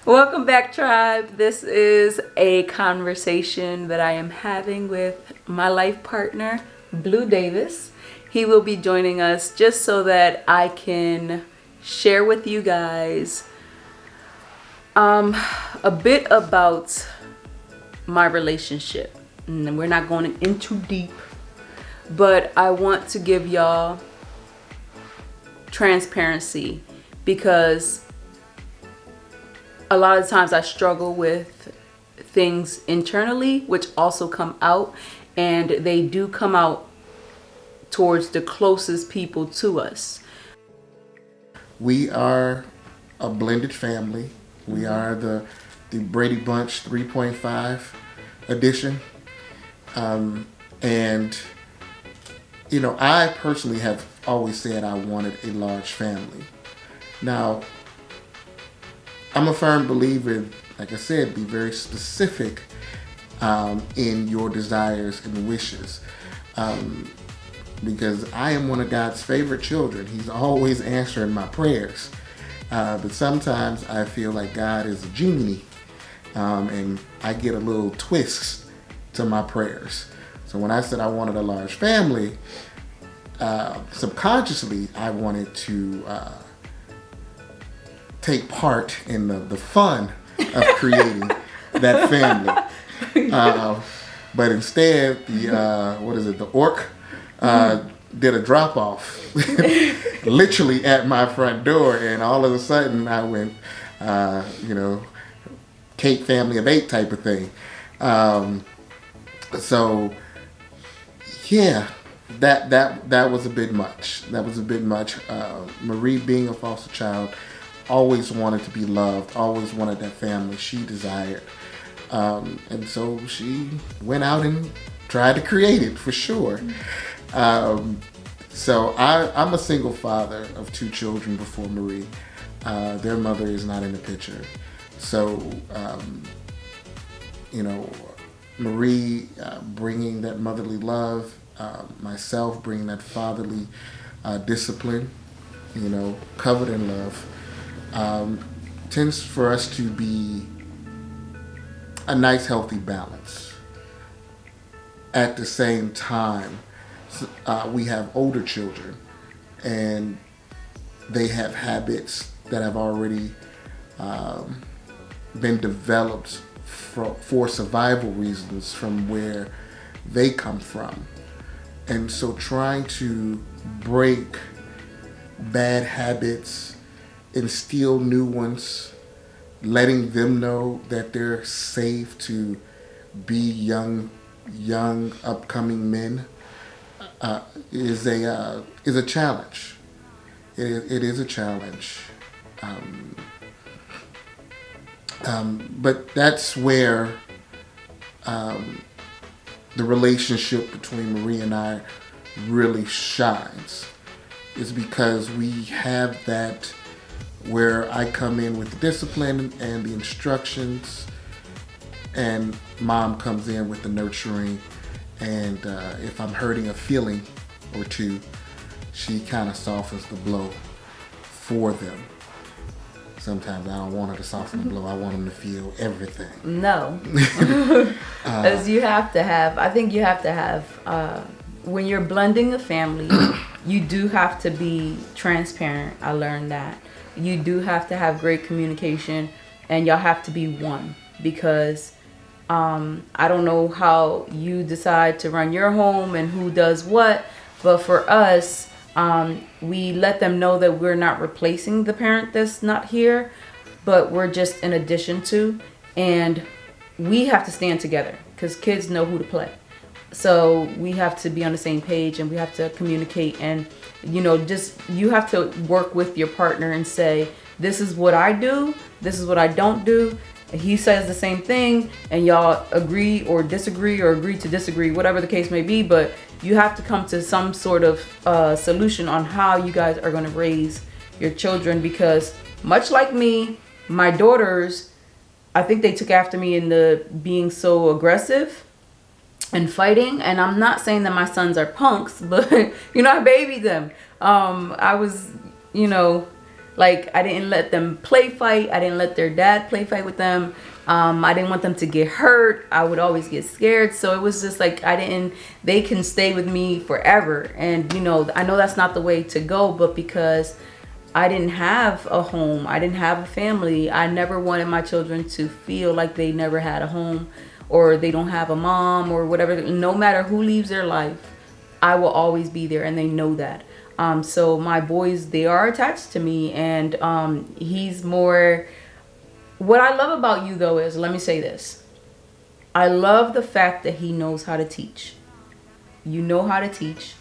Welcome back, tribe. This is a conversation that I am having with my life partner, Blue Davis. He will be joining us just so that I can share with you guys a bit about my relationship. And we're not going in too deep, but I want to give y'all transparency because a lot of times I struggle with things internally, which also come out, and they do come out towards the closest people to us. We are a blended family. We are the Brady Bunch 3.5 edition. And, I personally have always said I wanted a large family. Now, I'm a firm believer, like I said, be very specific in your desires and wishes. Because I am one of God's favorite children. He's always answering my prayers. But sometimes I feel like God is a genie, and I get a little twist to my prayers. So when I said I wanted a large family, subconsciously I wanted to take part in the fun of creating that family. But instead, the orc did a drop off literally at my front door, and all of a sudden I went, Kate family of 8 type of thing. So yeah, that was a bit much. That was a bit much. Marie, being a foster child, always wanted to be loved, always wanted that family she desired. And so she went out and tried to create it for sure. So I'm a single father of 2 children before Marie. Their mother is not in the picture. So, Marie bringing that motherly love, myself bringing that fatherly discipline, covered in love, tends for us to be a nice, healthy balance. At the same time, we have older children, and they have habits that have already been developed for survival reasons from where they come from. And so trying to break bad habits, instill new ones, letting them know that they're safe to be young upcoming men is a challenge. It is a challenge. But that's where the relationship between Marie and I really shines. Is because we have that where I come in with the discipline and the instructions, and mom comes in with the nurturing, and if I'm hurting a feeling or two, she kind of softens the blow for them. Sometimes I don't want her to soften the blow. I want them to feel everything. No. As I think you have to have, when you're blending a family, you do have to be transparent. I learned that. You do have to have great communication, and y'all have to be one, because I don't know how you decide to run your home and who does what, but for us, we let them know that we're not replacing the parent that's not here, but we're just an addition to, and we have to stand together because kids know who to play. So we have to be on the same page, and we have to communicate, and you have to work with your partner and say, this is what I do, this is what I don't do. He says the same thing, and y'all agree or disagree, or agree to disagree, whatever the case may be, but you have to come to some sort of solution on how you guys are going to raise your children, because much like me, my daughters, I think they took after me in the being so aggressive and fighting. And I'm not saying that my sons are punks, but I babied them. I was Like, I didn't let them play fight. I didn't let their dad play fight with them. I didn't want them to get hurt. I would always get scared. So it was just like, they can stay with me forever. And, you know, I know that's not the way to go, but because I didn't have a home, I didn't have a family, I never wanted my children to feel like they never had a home, or they don't have a mom, or whatever. No matter who leaves their life, I will always be there, and they know that. So my boys, they are attached to me, and he's more... What I love about you, though, is, let me say this. I love the fact that he knows how to teach. You know how to teach.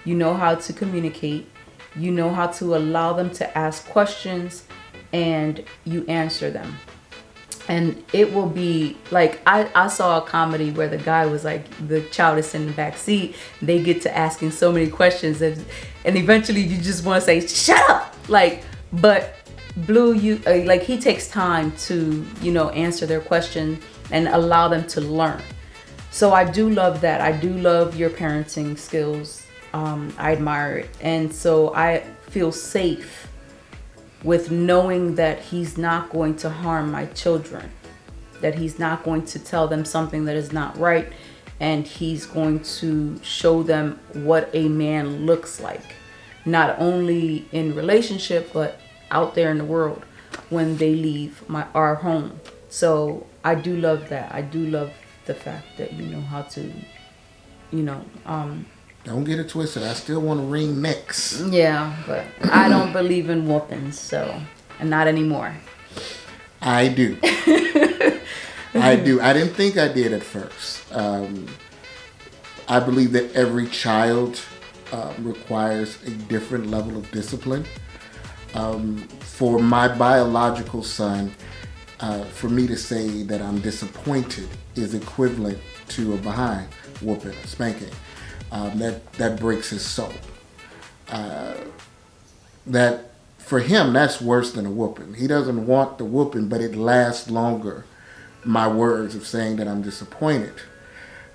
You know how to communicate. You know how to allow them to ask questions, and you answer them. And it will be like, I saw a comedy where the guy was like, the child is in the back seat. They get to asking so many questions, and eventually you just want to say, shut up. Like, but Blue, like, he takes time to, you know, answer their question and allow them to learn. So I do love that. I do love your parenting skills. I admire it. And so I feel safe with knowing that he's not going to harm my children, that he's not going to tell them something that is not right, and he's going to show them what a man looks like, not only in relationship, but out there in the world when they leave our home. So I do love that. I do love the fact that you know how to, you know, Don't get it twisted. I still want to wring necks. yeah, but I don't believe in whoopings, so, and not anymore. I do. I do. I didn't think I did at first. I believe that every child requires a different level of discipline. For my biological son, for me to say that I'm disappointed is equivalent to a behind whooping, a spanking. That breaks his soul. That for him, that's worse than a whooping. He doesn't want the whooping, but it lasts longer. My words of saying that I'm disappointed.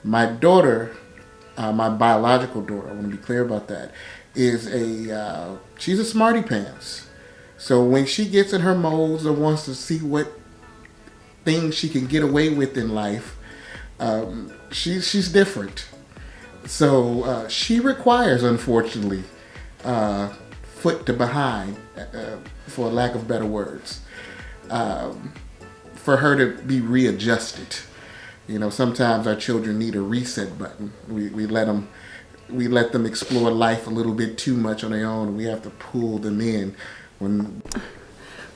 My daughter, my biological daughter, I want to be clear about that, is she's a smarty pants. So when she gets in her modes or wants to see what things she can get away with in life, she's different. So she requires, unfortunately, foot to behind, for lack of better words, for her to be readjusted. You know, sometimes our children need a reset button. We let them explore life a little bit too much on their own, and we have to pull them in.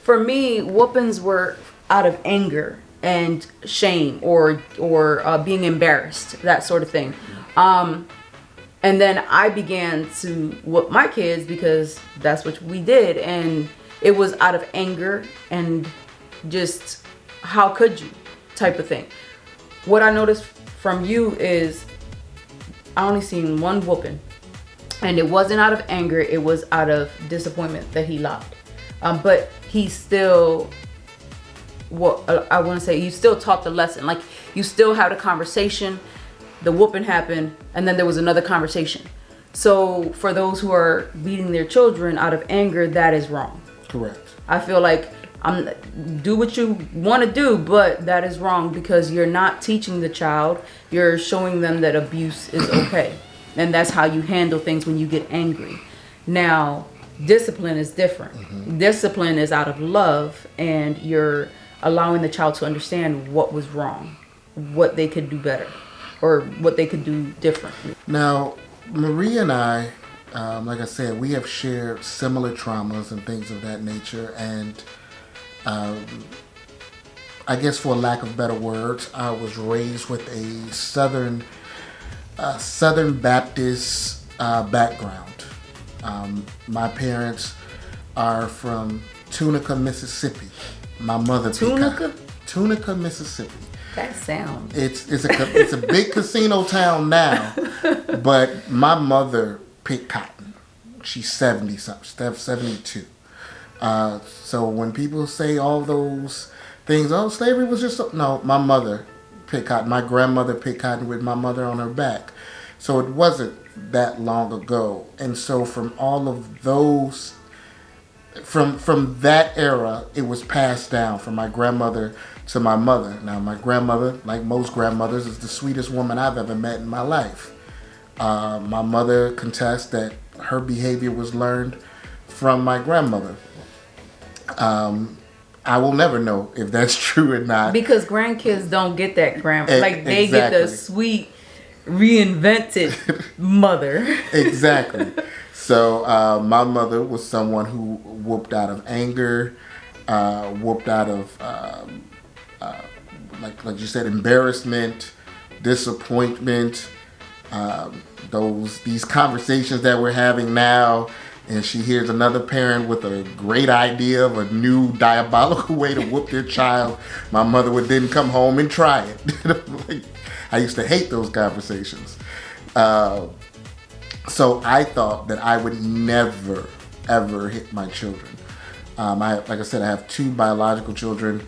For me, whoopings were out of anger and shame, or being embarrassed, that sort of thing. And then I began to whoop my kids because that's what we did, and it was out of anger and just, how could you, type of thing. What I noticed from you is I only seen one whooping, and it wasn't out of anger, it was out of disappointment that he lied. But he still, I want to say, you still taught the lesson. Like, you still had a conversation, the whooping happened, and then there was another conversation. So for those who are beating their children out of anger, that is wrong. Correct. I feel like, do what you want to do, but that is wrong, because you're not teaching the child, you're showing them that abuse is okay. And that's how you handle things when you get angry. Now, discipline is different. Mm-hmm. Discipline is out of love, and you're allowing the child to understand what was wrong, what they could do better, or what they could do differently. Now, Marie and I, like I said, we have shared similar traumas and things of that nature, and I guess for lack of better words, I was raised with a Southern Baptist background. My parents are from Tunica, Mississippi. My mother Tunica, Mississippi. That sounds. It's a big casino town now, but my mother picked cotton. She's 70-something, 72. So when people say all those things, oh, slavery was just... No, my mother picked cotton. My grandmother picked cotton with my mother on her back. So it wasn't that long ago. And so from all of those from that era, it was passed down from my grandmother to my mother. Now, my grandmother, like most grandmothers, is the sweetest woman I've ever met in my life. My mother contests that her behavior was learned from my grandmother. I will never know if that's true or not. Because grandkids don't get that like they get the sweet, reinvented mother. Exactly. So my mother was someone who whooped out of anger, whooped out of like you said, embarrassment, disappointment. These conversations that we're having now, and she hears another parent with a great idea of a new diabolical way to whoop their child. My mother would then come home and try it. I used to hate those conversations. So I thought that I would never, ever hit my children. Like I said, I have 2 biological children,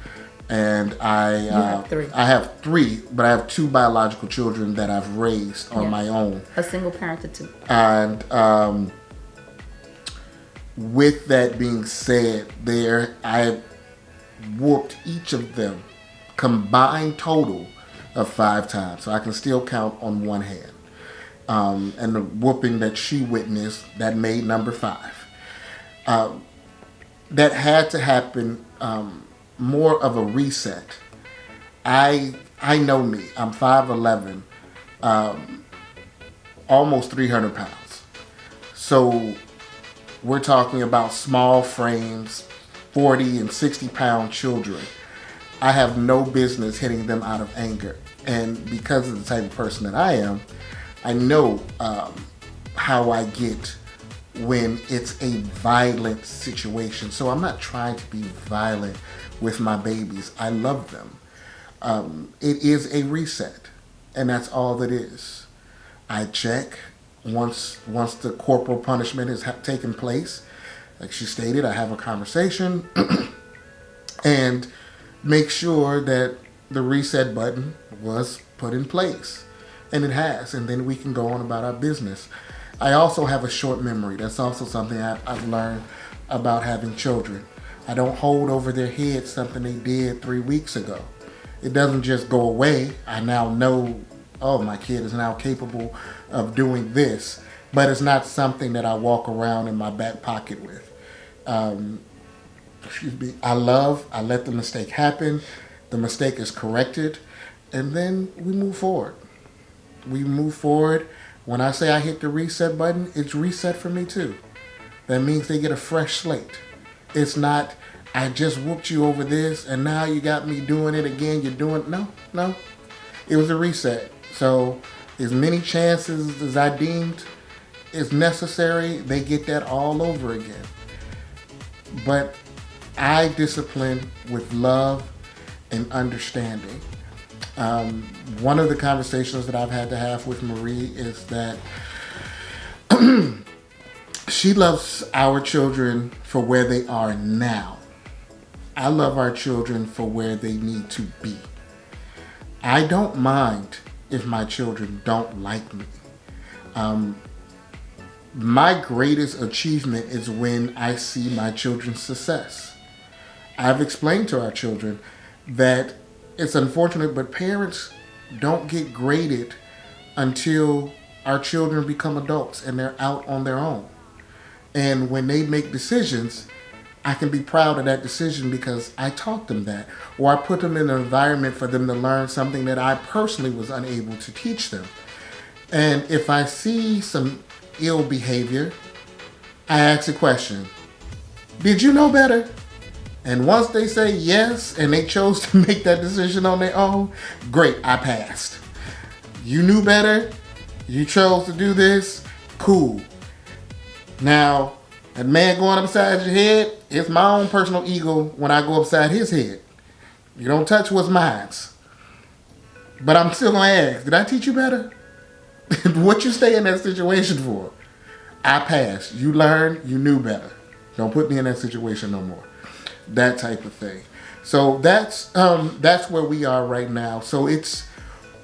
and I have 3. I have 3, but I have 2 biological children that I've raised on my own. A single parent of 2. And with that being said, I whooped each of them combined total of 5 times. So I can still count on one hand. And the whooping that she witnessed, that made number 5. That had to happen, more of a reset. I know me. I'm 5'11", almost 300 pounds. So we're talking about small frames, 40 and 60 pound children. I have no business hitting them out of anger. And because of the type of person that I am, I know how I get when it's a violent situation. So I'm not trying to be violent with my babies. I love them. It is a reset, and that's all that is. I check once the corporal punishment has taken place. Like she stated, I have a conversation and make sure that the reset button was put in place. And it has, and then we can go on about our business. I also have a short memory. That's also something I've learned about having children. I don't hold over their heads something they did 3 weeks ago. It doesn't just go away. I now know, oh, my kid is now capable of doing this, but it's not something that I walk around in my back pocket with. I let the mistake happen. The mistake is corrected, and then we move forward. When I say I hit the reset button, it's reset for me too. That means they get a fresh slate. It's not, I just whooped you over this and now you got me doing it again. You're doing, no. It was a reset. So as many chances as I deemed is necessary, they get that all over again. But I discipline with love and understanding. One of the conversations that I've had to have with Marie is that she loves our children for where they are now. I love our children for where they need to be. I don't mind if my children don't like me. My greatest achievement is when I see my children's success. I've explained to our children that it's unfortunate, but parents don't get graded until our children become adults and they're out on their own. And when they make decisions, I can be proud of that decision because I taught them that, or I put them in an environment for them to learn something that I personally was unable to teach them. And if I see some ill behavior, I ask a question. Did you know better? And once they say yes, and they chose to make that decision on their own, great, I passed. You knew better, you chose to do this, cool. Now, a man going upside your head, it's my own personal ego when I go upside his head. You don't touch what's mine. But I'm still going to ask, did I teach you better? What you stay in that situation for? I passed. You learned, you knew better. Don't put me in that situation no more. That type of thing. So that's where we are right now. So it's,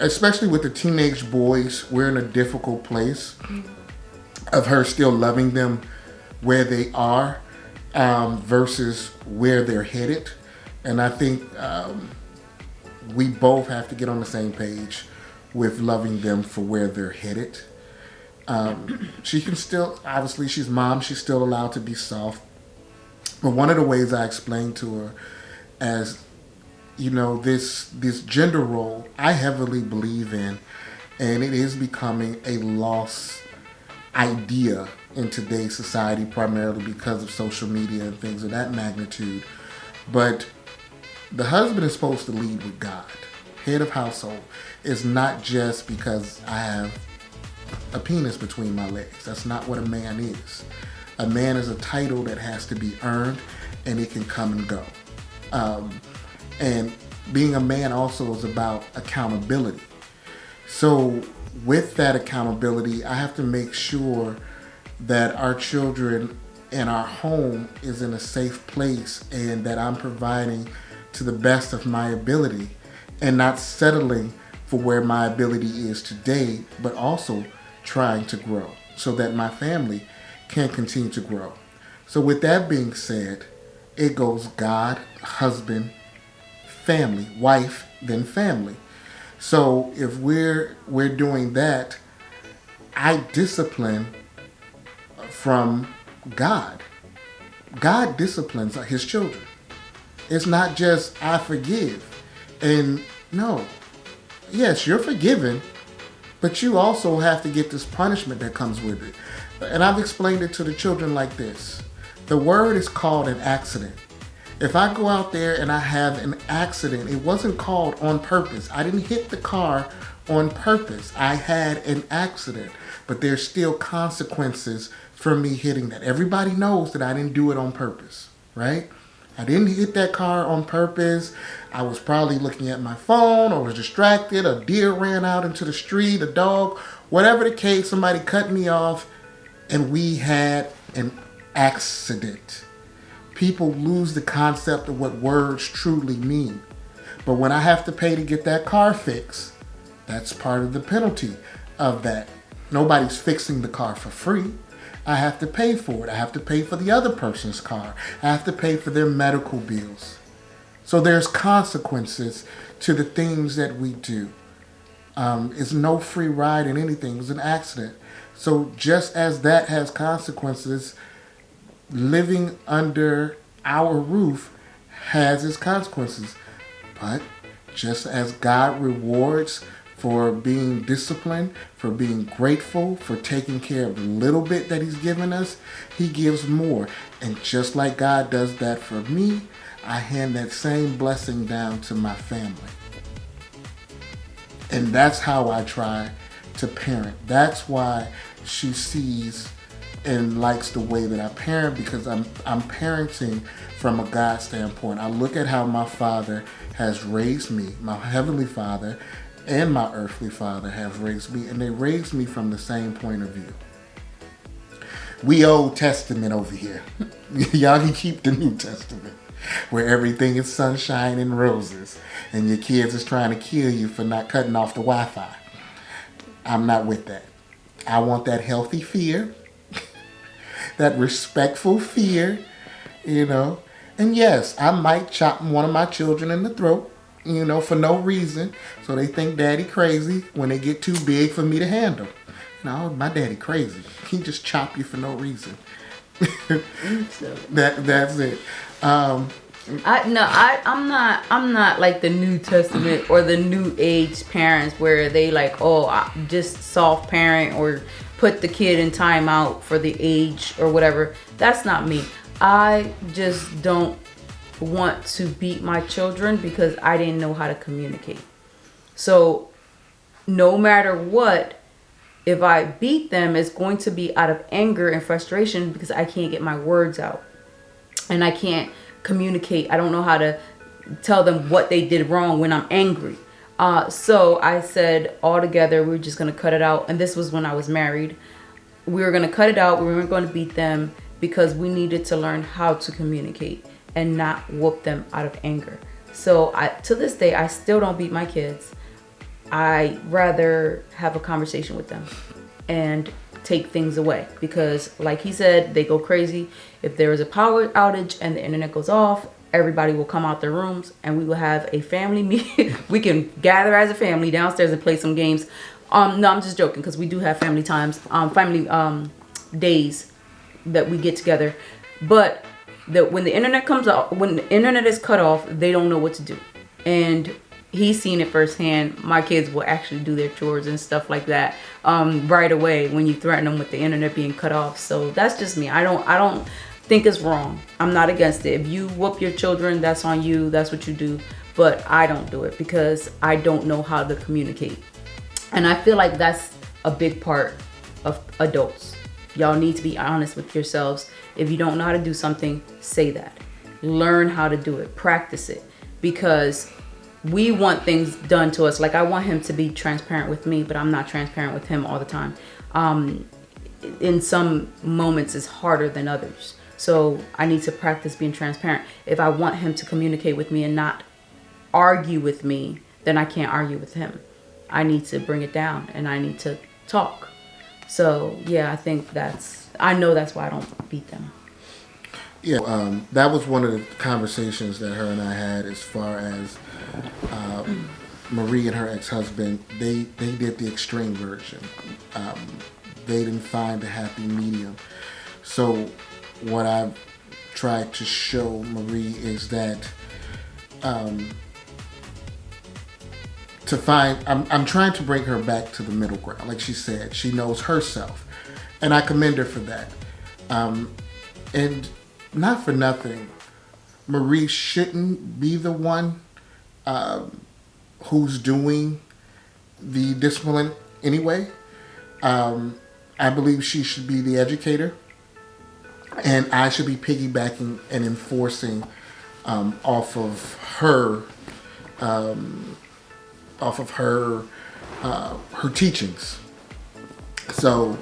especially with the teenage boys, we're in a difficult place of her still loving them where they are. versus where they're headed. And I think we both have to get on the same page with loving them for where they're headed. She can still, obviously, she's mom, she's still allowed to be soft. But one of the ways I explained to her, as you know, this gender role, I heavily believe in, and it is becoming a lost idea in today's society, primarily because of social media and things of that magnitude. But the husband is supposed to lead with God. Head of household is not just because I have a penis between my legs. That's not what a man is. A man is a title that has to be earned, and it can come and go. And being a man also is about accountability. So with that accountability, I have to make sure that our children and our home is in a safe place, and that I'm providing to the best of my ability and not settling for where my ability is today, but also trying to grow so that my family can continue to grow. So with that being said, it goes God, husband, family, wife, then family. So if we're doing that, I discipline from God. God disciplines his children. It's not just I forgive. And no, yes, you're forgiven, but you also have to get this punishment that comes with it. And I've explained it to the children like this. The word is called an accident. If I go out there and I have an accident, it wasn't called on purpose. I didn't hit the car on purpose. I had an accident, but there's still consequences for me hitting that. Everybody knows that I didn't do it on purpose, right? I didn't hit that car on purpose. I was probably looking at my phone or was distracted. A deer ran out into the street, a dog, whatever the case, somebody cut me off, and we had an accident. People lose the concept of what words truly mean. But when I have to pay to get that car fixed, that's part of the penalty of that. Nobody's fixing the car for free. I have to pay for it. I have to pay for the other person's car. I have to pay for their medical bills. So there's consequences to the things that we do. It's no free ride in anything. It's an accident. So just as that has consequences, living under our roof has its consequences. But just as God rewards for being disciplined, for being grateful, for taking care of the little bit that he's given us, he gives more. And just like God does that for me, I hand that same blessing down to my family. And that's how I try to parent. That's why she sees and likes the way that I parent, because I'm parenting from a God standpoint. I look at how my father has raised me, my heavenly father and my earthly father have raised me, and they raised me from the same point of view. We Old Testament over here. Y'all can keep the New Testament, where everything is sunshine and roses, and your kids is trying to kill you for not cutting off the Wi-Fi. I'm not with that. I want that healthy fear, that respectful fear, And yes, I might chop one of my children in the throat, for no reason. So they think daddy crazy when they get too big for me to handle. No, my daddy crazy. He just chop you for no reason. That's it. I'm not like the New Testament or the New Age parents where they just soft parent or put the kid in timeout for the age or whatever. That's not me. I just don't want to beat my children because I didn't know how to communicate. So no matter what, if I beat them, it's going to be out of anger and frustration because I can't get my words out and I can't communicate. I don't know how to tell them what they did wrong when I'm angry. So I said, all together, we're just going to cut it out. And this was when I was married. We were going to cut it out. We weren't going to beat them because we needed to learn how to communicate and not whoop them out of anger. So to this day, I still don't beat my kids. I rather have a conversation with them and take things away, because like he said, they go crazy. If there is a power outage and the internet goes off, everybody will come out their rooms and we will have a family meeting. We can gather as a family downstairs and play some games. No, I'm just joking, because we do have family times, family days that we get together. But when the internet comes out, when the internet is cut off, they don't know what to do. And he's seen it firsthand. My kids will actually do their chores and stuff like that right away when you threaten them with the internet being cut off. So that's just me. I don't think it's wrong. I'm not against it. If you whoop your children, that's on you. That's what you do. But I don't do it because I don't know how to communicate. And I feel like that's a big part of adults. Y'all need to be honest with yourselves. If you don't know how to do something, say that. Learn how to do it. Practice it. Because we want things done to us. Like, I want him to be transparent with me, but I'm not transparent with him all the time. In some moments, it's harder than others. So I need to practice being transparent. If I want him to communicate with me and not argue with me, then I can't argue with him. I need to bring it down and I need to talk. So yeah, I think I know that's why I don't beat them. Yeah, that was one of the conversations that her and I had as far as Marie and her ex-husband. They did the extreme version. They didn't find a happy medium. So what I've tried to show Marie is that I'm trying to bring her back to the middle ground. Like she said, she knows herself. And I commend her for that. And not for nothing, Marie shouldn't be the one who's doing the discipline anyway. I believe she should be the educator. And I should be piggybacking and enforcing off of her teachings. So,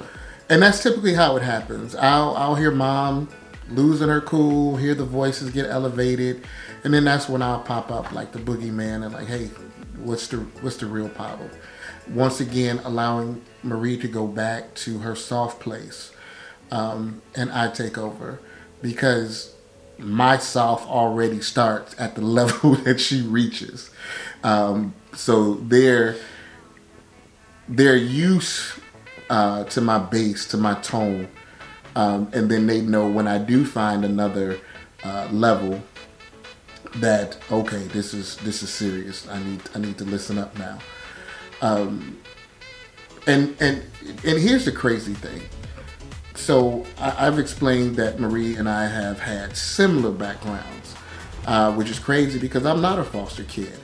and that's typically how it happens. I'll hear mom losing her cool, hear the voices get elevated, and then that's when I'll pop up like the boogeyman and like, hey, what's the real problem? Once again, allowing Marie to go back to her soft place, and I take over, because my soft already starts at the level that she reaches. So they're used to my bass, to my tone, and then they know when I do find another level that, okay, this is serious. I need to listen up now. And here's the crazy thing. So I've explained that Marie and I have had similar backgrounds, which is crazy because I'm not a foster kid.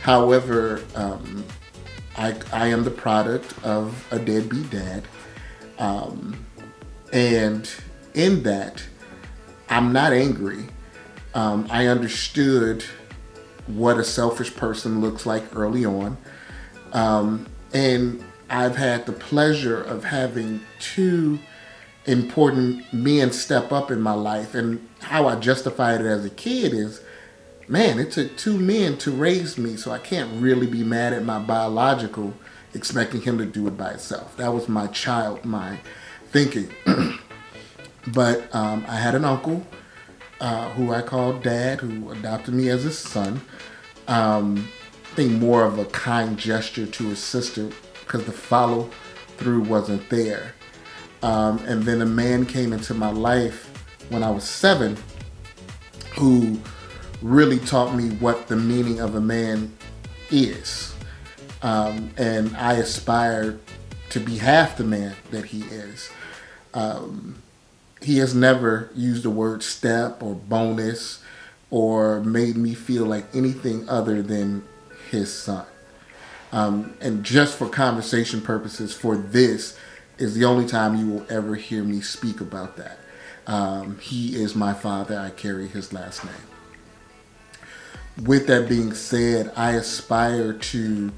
However, I am the product of a deadbeat dad. And in that, I'm not angry. I understood what a selfish person looks like early on. And I've had the pleasure of having two important men step up in my life. And how I justified it as a kid is, man, it took two men to raise me, so I can't really be mad at my biological expecting him to do it by himself. That was my child mind thinking. But I had an uncle who I called Dad, who adopted me as his son. I think more of a kind gesture to his sister because the follow through wasn't there. And then a man came into my life when I was 7 who really taught me what the meaning of a man is. And I aspire to be half the man that he is. He has never used the word step or bonus or made me feel like anything other than his son. And just for conversation purposes, for this is the only time you will ever hear me speak about that. He is my father. I carry his last name. With that being said, I aspire to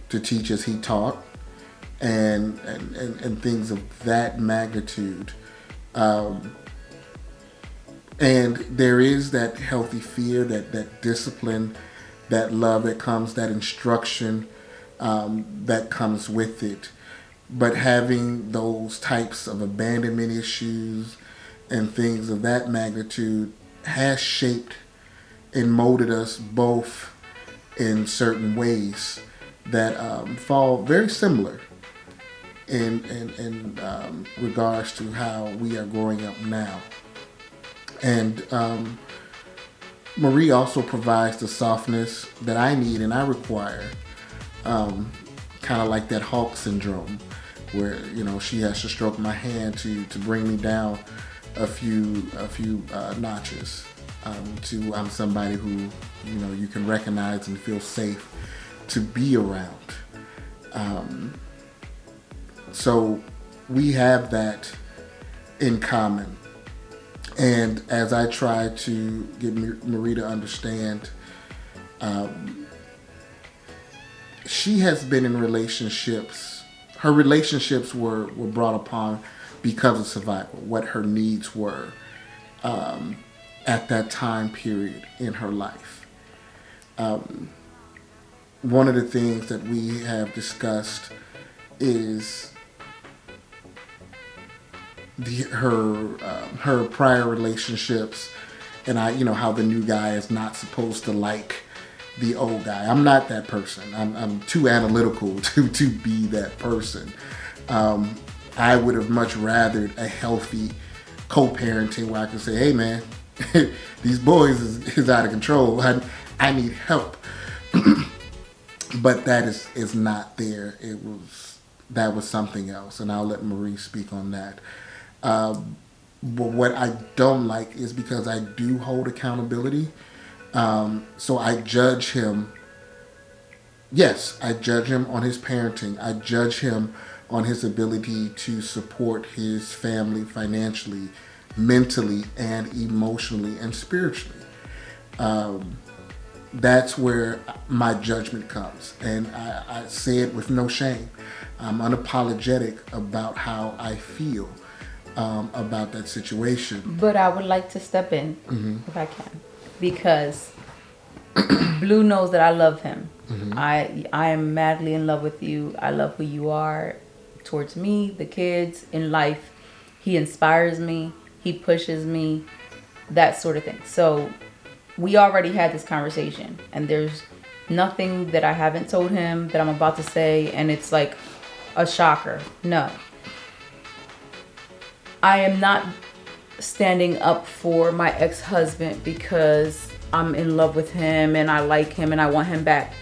teach as he taught and things of that magnitude. And there is that healthy fear, that discipline, that love that comes, that instruction that comes with it. but having those types of abandonment issues and things of that magnitude has shaped and molded us both in certain ways that fall very similar in regards to how we are growing up now. And Marie also provides the softness that I need and I require, kind of like that Hulk syndrome, where she has to stroke my hand to bring me down a few notches. I'm somebody who you can recognize and feel safe to be around. So we have that in common. And as I try to get Marie to understand, she has been in relationships. Her relationships were brought upon because of survival, what her needs were at that time period in her life. One of the things that we have discussed is her prior relationships, and how the new guy is not supposed to like the old guy. I'm not that person. I'm too analytical to be that person. I would have much rathered a healthy co-parenting where I can say, hey man, these boys is out of control. I need help. But that is not there. That was something else, and I'll let Marie speak on that. But what I don't like is because I do hold accountability. So I judge him. Yes, I judge him on his parenting. I judge him on his ability to support his family financially, mentally, and emotionally and spiritually. That's where my judgment comes. And I say it with no shame. I'm unapologetic about how I feel about that situation. But I would like to step in, if I can, because Blue knows that I love him. I am madly in love with you. I love who you are towards me, the kids, in life. He inspires me. He pushes me, that sort of thing. So we already had this conversation, and there's nothing that I haven't told him that I'm about to say, and it's like a shocker. No. I am not standing up for my ex-husband because I'm in love with him and I like him and I want him back.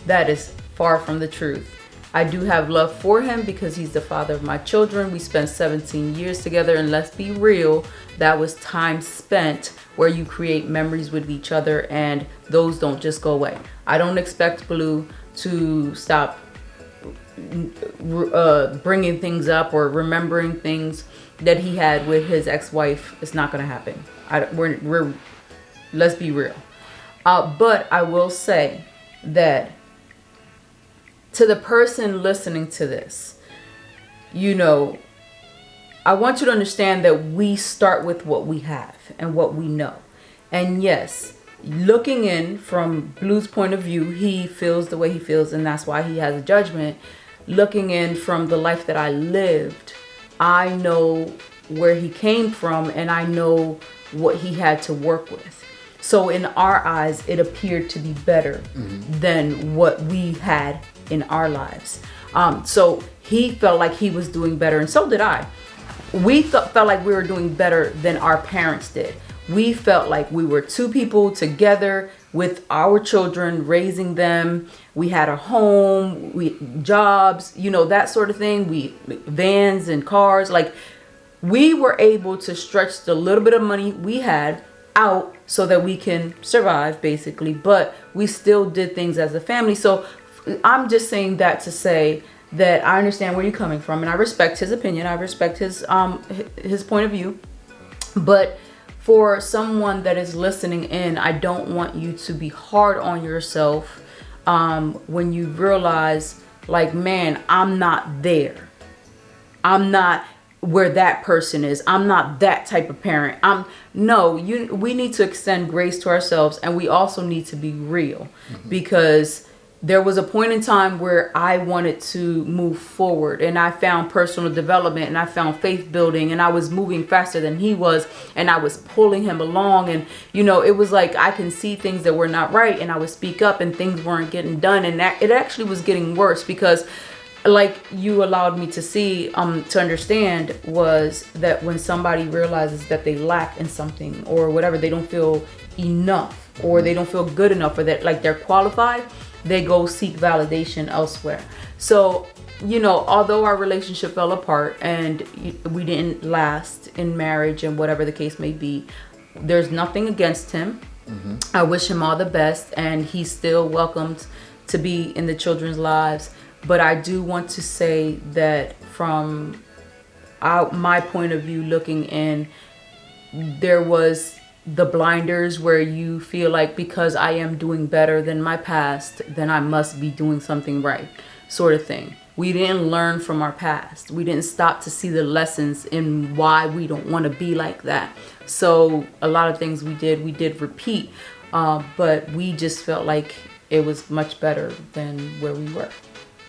That is far from the truth. I do have love for him because he's the father of my children. We spent 17 years together, and let's be real, that was time spent where you create memories with each other, and those don't just go away. I don't expect Blue to stop bringing things up or remembering things that he had with his ex-wife. It's not going to happen. Let's be real. But I will say that to the person listening to this, I want you to understand that we start with what we have and what we know. And yes, looking in from Blue's point of view, he feels the way he feels, and that's why he has a judgment. Looking in from the life that I lived, I know where he came from and I know what he had to work with. So in our eyes, it appeared to be better than what we had in our lives. So he felt like he was doing better, and so did I. We felt like we were doing better than our parents did. We felt like we were two people together with our children, raising them. We had a home, jobs, that sort of thing. Vans and cars. Like, we were able to stretch the little bit of money we had out so that we can survive, basically. But we still did things as a family. So I'm just saying that to say that I understand where you're coming from, and I respect his opinion. I respect his point of view. But for someone that is listening in, I don't want you to be hard on yourself when you realize, like, man, I'm not there. I'm not where that person is. I'm not that type of parent. We need to extend grace to ourselves, and we also need to be real, because there was a point in time where I wanted to move forward, and I found personal development, and I found faith building, and I was moving faster than he was, and I was pulling him along. And it was like I can see things that were not right, and I would speak up, and things weren't getting done, and that it actually was getting worse, because like you allowed me to see, to understand, was that when somebody realizes that they lack in something or whatever, they don't feel enough, or they don't feel good enough, or that like they're qualified, they go seek validation elsewhere. So, although our relationship fell apart and we didn't last in marriage and whatever the case may be, there's nothing against him. Mm-hmm. I wish him all the best, and he's still welcomed to be in the children's lives. But I do want to say that from my point of view looking in, there was the blinders where you feel like because I am doing better than my past, then I must be doing something right, sort of thing. We didn't learn from our past. We didn't stop to see the lessons in why we don't want to be like that. So a lot of things we did repeat, but we just felt like it was much better than where we were.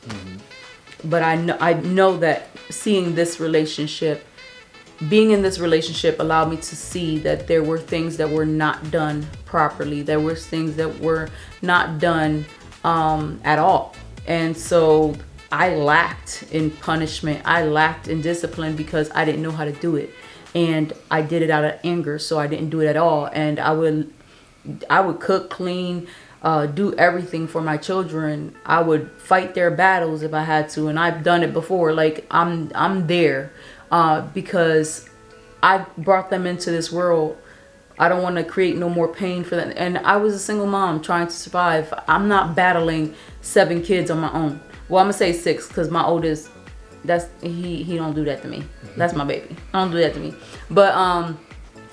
Mm-hmm. But I know that seeing this relationship, being in this relationship, allowed me to see that there were things that were not done properly. There were things that were not done at all. And so I lacked in punishment. I lacked in discipline because I didn't know how to do it. And I did it out of anger, so I didn't do it at all. And I would cook, clean, do everything for my children. I would fight their battles if I had to, and I've done it before. Like I'm there because I brought them into this world. I don't want to create no more pain for them. And I was a single mom trying to survive. I'm not battling 7 kids on my own. Well, I'm gonna say 6 because my oldest, he don't do that to me. That's my baby. Don't do that to me. But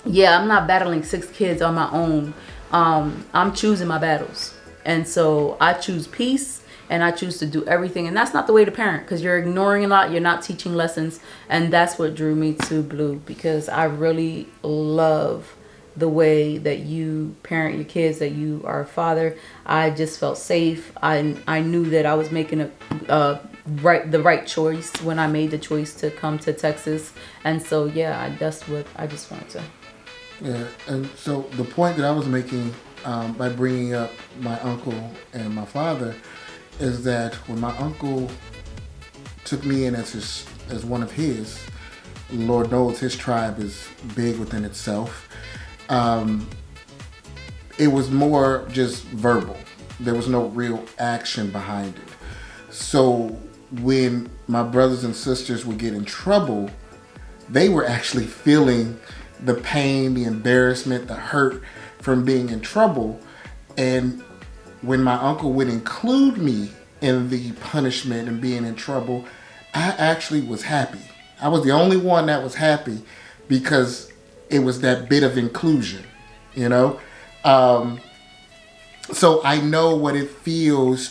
yeah, I'm not battling 6 kids on my own. I'm choosing my battles. And so I choose peace, and I choose to do everything. And that's not the way to parent, because you're ignoring a lot. You're not teaching lessons. And that's what drew me to Blue, because I really love the way that you parent your kids, that you are a father. I just felt safe. I knew that I was making the right choice when I made the choice to come to Texas. And so, yeah, that's what I just wanted to. Yeah, and so the point that I was making by bringing up my uncle and my father is that when my uncle took me in as one of his, Lord knows his tribe is big within itself. It was more just verbal. There was no real action behind it. So when my brothers and sisters would get in trouble, they were actually feeling the pain, the embarrassment, the hurt from being in trouble. And when my uncle would include me in the punishment and being in trouble, I actually was happy. I was the only one that was happy because it was that bit of inclusion, So I know what it feels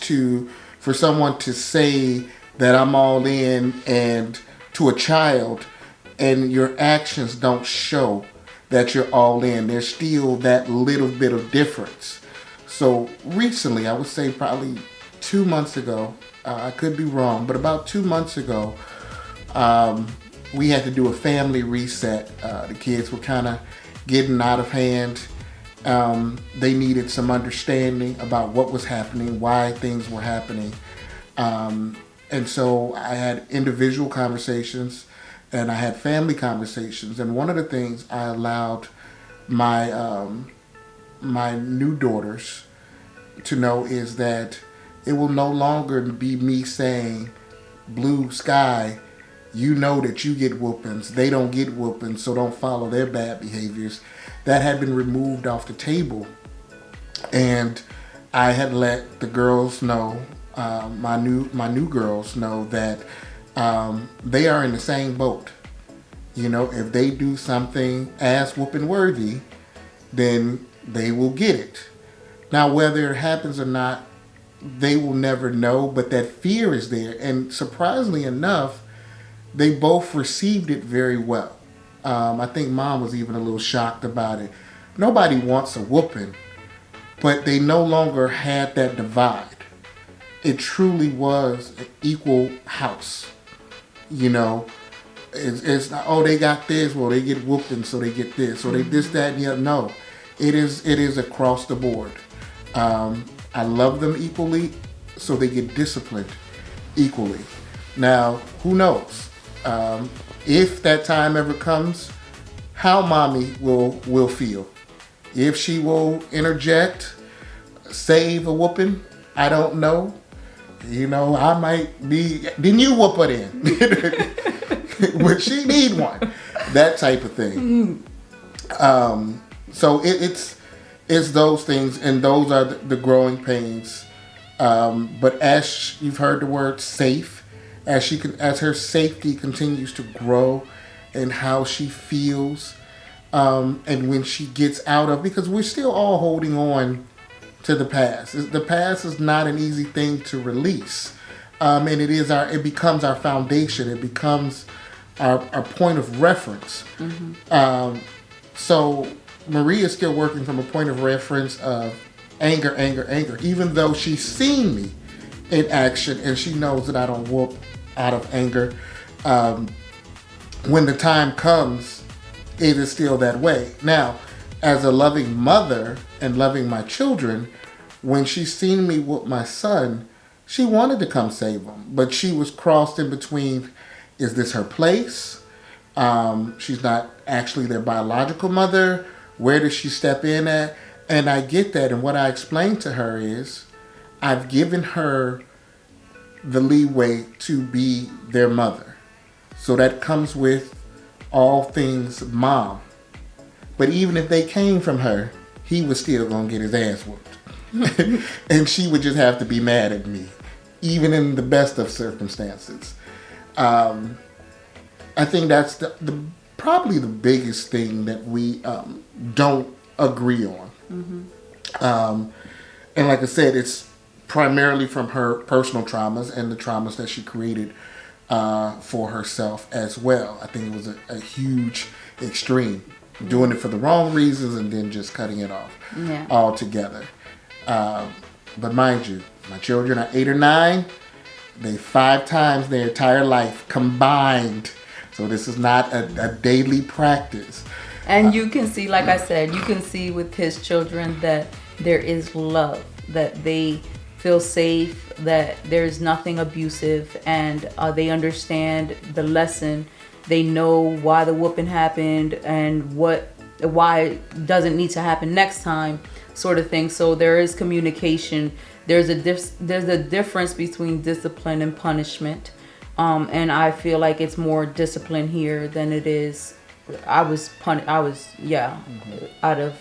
for someone to say that I'm all in, and to a child, and your actions don't show that you're all in. There's still that little bit of difference. So recently, I would say probably 2 months ago, I could be wrong, but about 2 months ago, we had to do a family reset. The kids were kind of getting out of hand. They needed some understanding about what was happening, why things were happening. And so I had individual conversations and I had family conversations. And one of the things I allowed my my new daughters to know is that it will no longer be me saying, Blue, Sky, you know that you get whoopings. They don't get whoopings, so don't follow their bad behaviors. That had been removed off the table. And I had let the girls know, my new girls know that they are in the same boat. If they do something ass whooping worthy, then they will get it. Now, whether it happens or not, they will never know, but that fear is there. And surprisingly enough, they both received it very well. I think Mom was even a little shocked about it. Nobody wants a whooping, but they no longer had that divide. it truly was an equal house. You know, it's not, oh, they got this, well, they get whooped and so they get this, or they this, that, and the other. No, it is across the board. I love them equally, so they get disciplined equally. Now, who knows? If that time ever comes, how mommy will feel. If she will interject, save a whooping, I don't know. You know, I might be, didn't you whoop her then? Would she need one? That type of thing. So it's those things, and those are the growing pains. But as you've heard the word safe, as her safety continues to grow, and how she feels, and when she gets out of, because we're still all holding on to the past. The past is not an easy thing to release, and it becomes our foundation. It becomes our point of reference. So Marie is still working from a point of reference of anger, even though she's seen me in action and she knows that I don't whoop out of anger. When the time comes, it is still that way. Now, as a loving mother and loving my children, when she seen me whoop my son, she wanted to come save him, but she was crossed in between, is this her place? She's not actually their biological mother. Where does she step in at? And I get that. And what I explained to her is, I've given her the leeway to be their mother. So that comes with all things mom. But even if they came from her, he was still going to get his ass whooped. And she would just have to be mad at me, even in the best of circumstances. I think that's probably the biggest thing that we don't agree on. And like I said, it's primarily from her personal traumas and the traumas that she created for herself as well. I think it was a huge extreme, doing it for the wrong reasons and then just cutting it off altogether. But mind you, my children are 8 or 9. They 5 times their entire life combined. So this is not a daily practice. And you can see, like I said, you can see with his children that there is love, that they feel safe, that there's nothing abusive, and they understand the lesson. They know why the whooping happened and why it doesn't need to happen next time, sort of thing. So there is communication. There's a difference between discipline and punishment. And I feel like it's more discipline here than it is. I was out of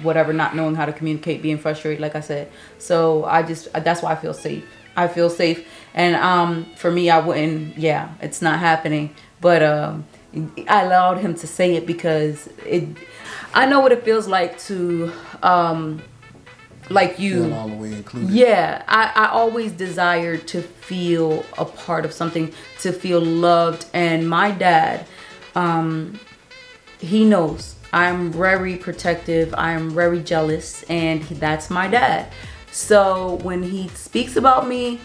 whatever, not knowing how to communicate, being frustrated, like I said. So that's why I feel safe. I feel safe. And for me, I wouldn't, it's not happening. But I allowed him to say it because I know what it feels like to, like you. Feel all the way included. Yeah, I always desired to feel a part of something, to feel loved. And my dad, he knows I'm very protective. I'm very jealous, and that's my dad. So when he speaks about me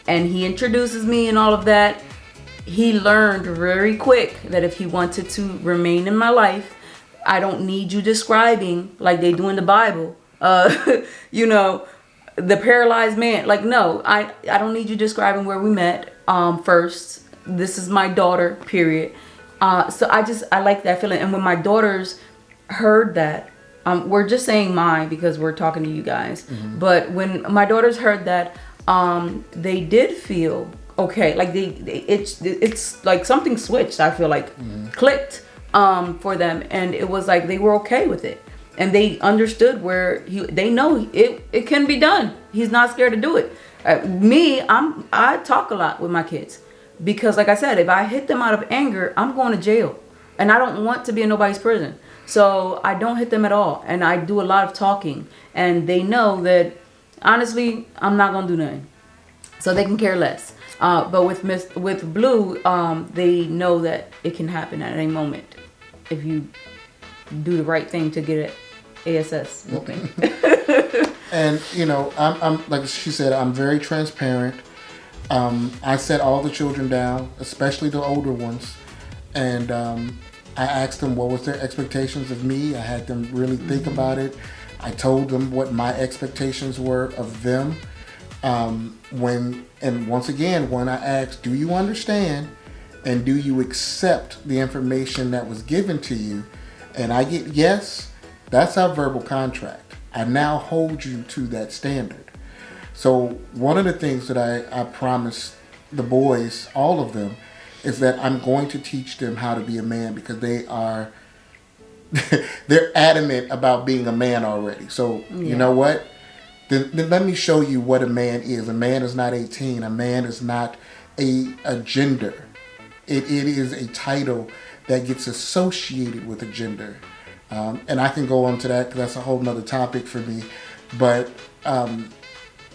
and he introduces me and all of that, he learned very quick that if he wanted to remain in my life, I don't need you describing like they do in the Bible. You know, the paralyzed man. Like, no, I don't need you describing where we met first. This is my daughter, period. So I like that feeling. And when my daughters heard that, we're just saying mine because we're talking to you guys. Mm-hmm. But when my daughters heard that, they did feel okay. Like it's like something switched. I feel like clicked for them, and it was like they were okay with it, and they understood where they know it can be done. He's not scared to do it. I talk a lot with my kids. Because like I said, if I hit them out of anger, I'm going to jail. And I don't want to be in nobody's prison. So I don't hit them at all. And I do a lot of talking. And they know that, honestly, I'm not going to do nothing. So they can care less. But with Blue, they know that it can happen at any moment. If you do the right thing to get an ASS whooping. And I'm like she said, I'm very transparent. I set all the children down, especially the older ones, and I asked them what was their expectations of me. I had them really think about it. I told them what my expectations were of them. Once again, when I asked, do you understand and do you accept the information that was given to you? And I get yes, that's our verbal contract. I now hold you to that standard. So one of the things that I promised the boys, all of them, is that I'm going to teach them how to be a man because they're adamant about being a man already. So you know what? Then let me show you what a man is. A man is not 18. A man is not a gender. It is a title that gets associated with a gender. And I can go on to that because that's a whole nother topic for me. But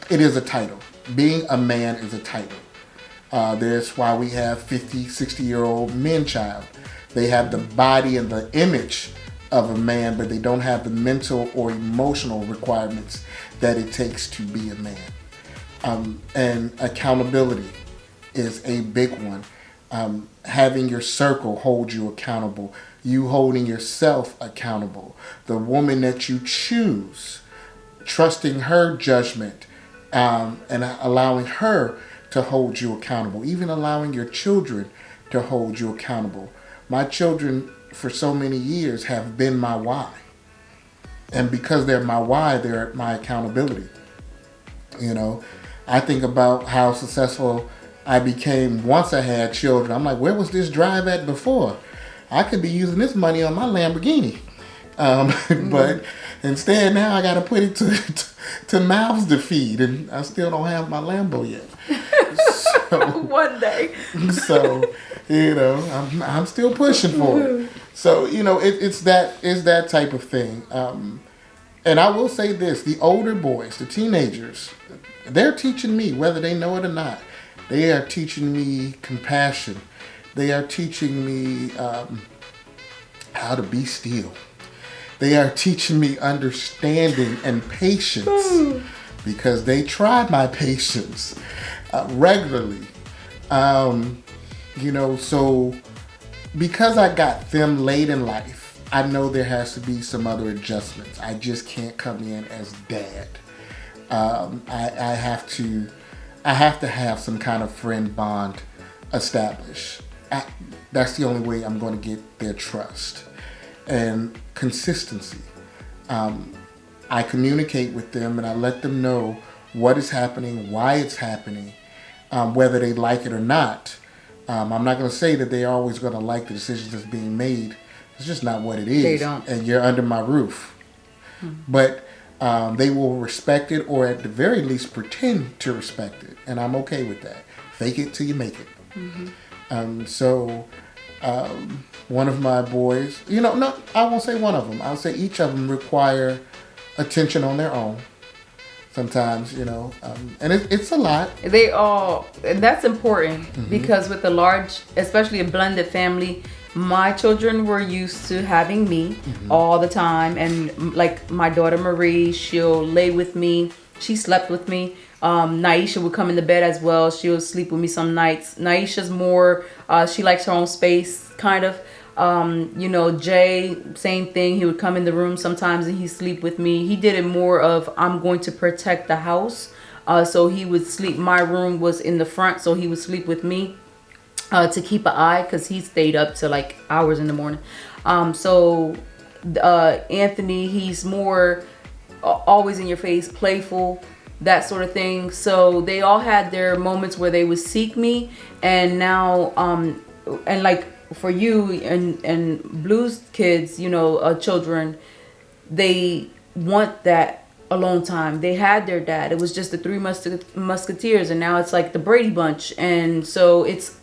it is a title. Being a man is a title. That's why we have 50, 60-year-old men child. They have the body and the image of a man, but they don't have the mental or emotional requirements that it takes to be a man. And accountability is a big one. Having your circle hold you accountable. You holding yourself accountable. The woman that you choose, trusting her judgment, and allowing her to hold you accountable. Even allowing your children to hold you accountable. My children, for so many years, have been my why. And because they're my why, they're my accountability. I think about how successful I became once I had children. I'm like, where was this drive at before? I could be using this money on my Lamborghini. But instead now I got to put it to mouths to feed, and I still don't have my Lambo yet. So, one day. So, I'm still pushing for it. So, it's that type of thing. And I will say this, the older boys, the teenagers, they're teaching me, whether they know it or not, they are teaching me compassion. They are teaching me how to be still. They are teaching me understanding and patience because they try my patience regularly. So because I got them late in life, I know there has to be some other adjustments. I just can't come in as dad. I have to have some kind of friend bond established. That's the only way I'm going to get their trust. And consistency. I communicate with them and I let them know what is happening, why it's happening, whether they like it or not. I'm not going to say that they're always going to like the decisions that's being made. It's just not what it is. They don't. And you're under my roof. But they will respect it, or at the very least pretend to respect it. And I'm okay with that. Fake it till you make it. One of my boys, no, I won't say one of them. I'll say each of them require attention on their own. Sometimes, and it's a lot. They all, and that's important because with a large, especially a blended family, my children were used to having me all the time. And like my daughter Marie, she'll lay with me. She slept with me. Naisha would come in the bed as well. She would sleep with me some nights. Naisha's more, she likes her own space, kind of. Jay, same thing. He would come in the room sometimes and he'd sleep with me. He did it more of, I'm going to protect the house. So he would sleep. My room was in the front, so he would sleep with me to keep an eye because he stayed up to like hours in the morning. Anthony, he's more always in your face, playful, that sort of thing. So they all had their moments where they would seek me. And now, and like for you and Blue's kids, children, they want that alone time. They had their dad. It was just the Three Musketeers, and now it's like the Brady Bunch. And so it's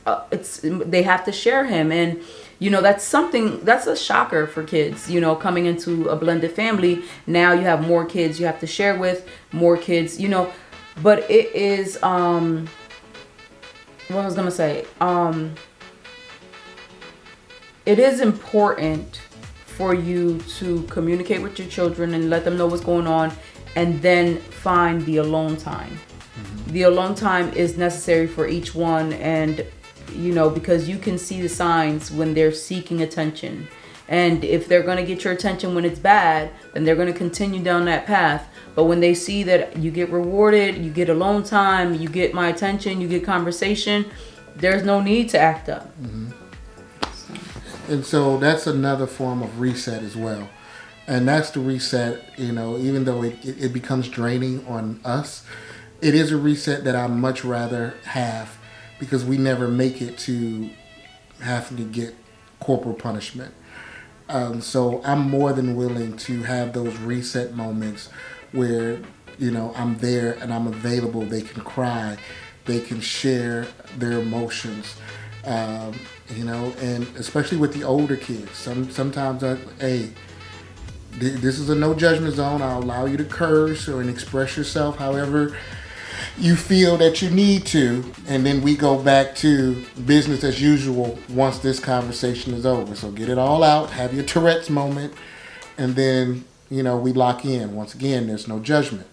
they have to share him. And that's a shocker for kids, coming into a blended family. Now you have more kids you have to share with, more kids, but it is, what I was going to say, it is important for you to communicate with your children and let them know what's going on and then find the alone time. The alone time is necessary for each one, and because you can see the signs when they're seeking attention. And if they're going to get your attention when it's bad, then they're going to continue down that path. But when they see that you get rewarded, you get alone time, you get my attention, you get conversation, there's no need to act up. And so that's another form of reset as well. And that's the reset, even though it becomes draining on us, it is a reset that I much rather have, because we never make it to having to get corporal punishment. So I'm more than willing to have those reset moments where, I'm there and I'm available. They can cry, they can share their emotions, and especially with the older kids. Sometimes this is a no judgment zone. I'll allow you to curse and express yourself however you feel that you need to, and then we go back to business as usual once this conversation is over. So get it all out, have your Tourette's moment, and then we lock in. Once again, there's no judgment,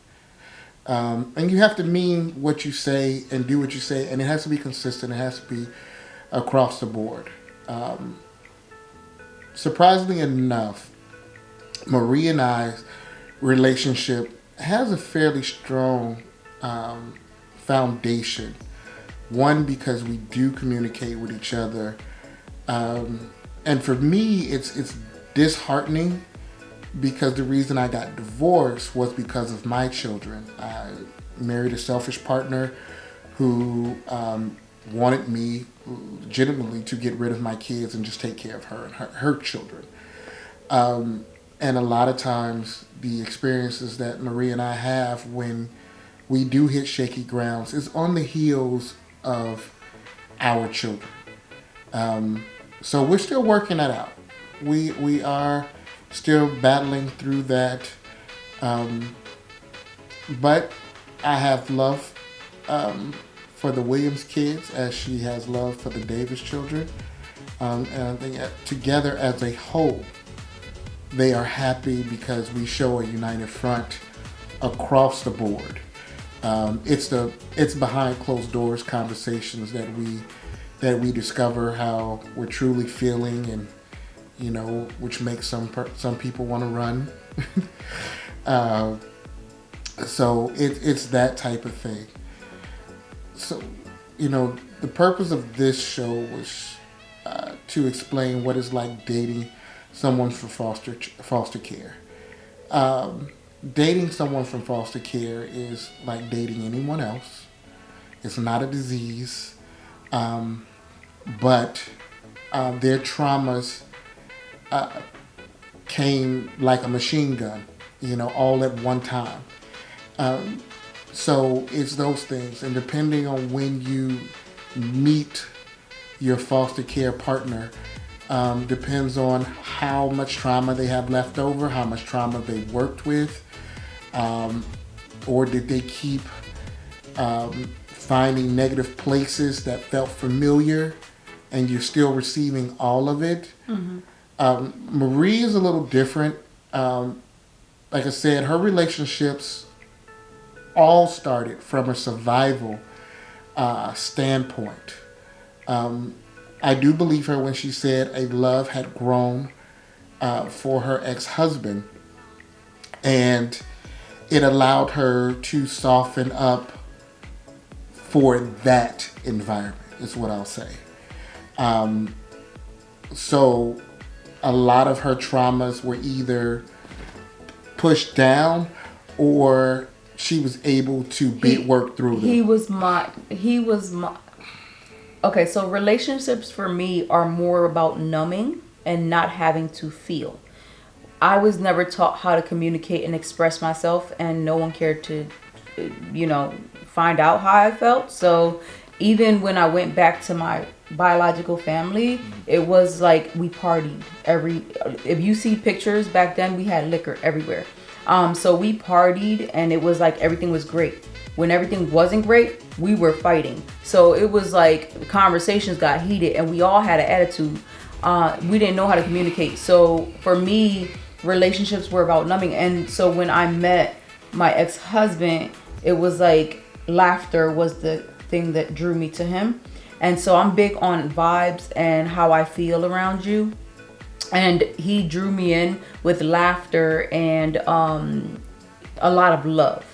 and you have to mean what you say and do what you say, and it has to be consistent. It has to be across the board. Surprisingly enough, Marie and I's relationship has a fairly strong foundation. One, because we do communicate with each other, and for me, it's disheartening, because the reason I got divorced was because of my children. I married a selfish partner who wanted me legitimately to get rid of my kids and just take care of her and her children. And a lot of times, the experiences that Marie and I have when we do hit shaky grounds is on the heels of our children. So we're still working that out. We are still battling through that. But I have love for the Williams kids as she has love for the Davis children. And I think together as a whole, they are happy because we show a united front across the board. It's behind closed doors conversations that we discover how we're truly feeling, and which makes some people want to run. So it's that type of thing. So the purpose of this show was to explain what it's like dating someone from foster care. Dating someone from foster care is like dating anyone else. It's not a disease, but their traumas came like a machine gun, all at one time. So it's those things, and depending on when you meet your foster care partner, depends on how much trauma they have left over, how much trauma they worked with, or did they keep finding negative places that felt familiar, and you're still receiving all of it. Marie is a little different. Like I said, her relationships all started from a survival standpoint. I do believe her when she said a love had grown for her ex-husband, and it allowed her to soften up for that environment, is what I'll say. So a lot of her traumas were either pushed down, or she was able to work through them. He was my Okay, so relationships for me are more about numbing and not having to feel. I was never taught how to communicate and express myself, and no one cared to, find out how I felt. So even when I went back to my biological family, it was like we partied if you see pictures back then, we had liquor everywhere. So we partied, and it was like everything was great. When everything wasn't great, we were fighting. So it was like conversations got heated, and we all had an attitude. We didn't know how to communicate. So for me, relationships were about numbing. And so when I met my ex-husband, it was like laughter was the thing that drew me to him. And so I'm big on vibes and how I feel around you. And he drew me in with laughter and a lot of love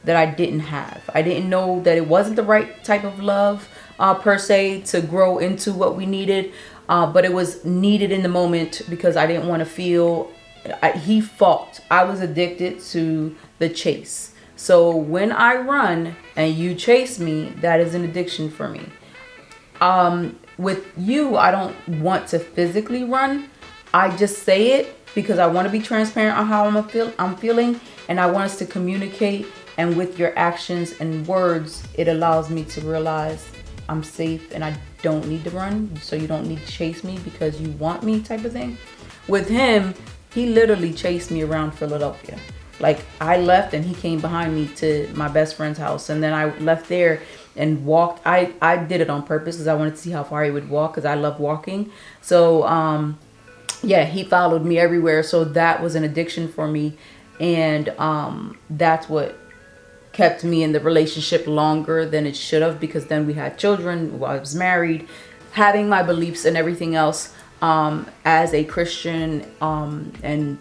that I didn't have. I didn't know that it wasn't the right type of love per se to grow into what we needed. But it was needed in the moment because I didn't want to feel, he fought. I was addicted to the chase. So when I run and you chase me, that is an addiction for me. With you, I don't want to physically run. I just say it because I want to be transparent on how I'm feeling, and I want us to communicate. And with your actions and words, it allows me to realize I'm safe and I don't need to run. So you don't need to chase me because you want me, type of thing. With him, he literally chased me around Philadelphia. Like, I left and he came behind me to my best friend's house, and then I left there and walked. I did it on purpose because I wanted to see how far he would walk because I love walking. So yeah, he followed me everywhere. So that was an addiction for me, and that's what kept me in the relationship longer than it should have, because then we had children, I was married, having my beliefs and everything else as a Christian, and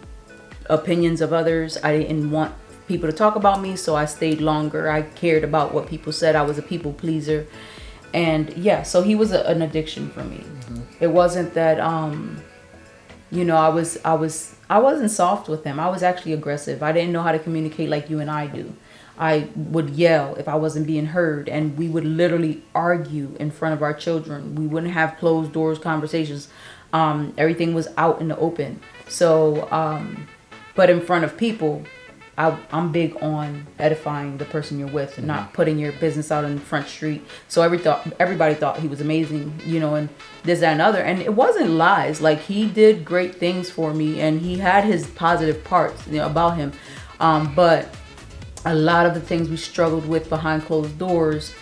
opinions of others. I didn't want people to talk about me, so I stayed longer. I cared about what people said. I was a people pleaser. And yeah, so he was an addiction for me. Mm-hmm. It wasn't that you know, I wasn't soft with him. I was actually aggressive. I didn't know how to communicate like you and I do. I would yell if I wasn't being heard, and we would literally argue in front of our children. We wouldn't have closed doors conversations. Everything was out in the open. So but in front of people, I'm big on edifying the person you're with and not putting your business out in the front street. So everybody thought he was amazing, you know, and this, that, and other. And it wasn't lies. Like, he did great things for me, and he had his positive parts, you know, about him. But a lot of the things we struggled with behind closed doors,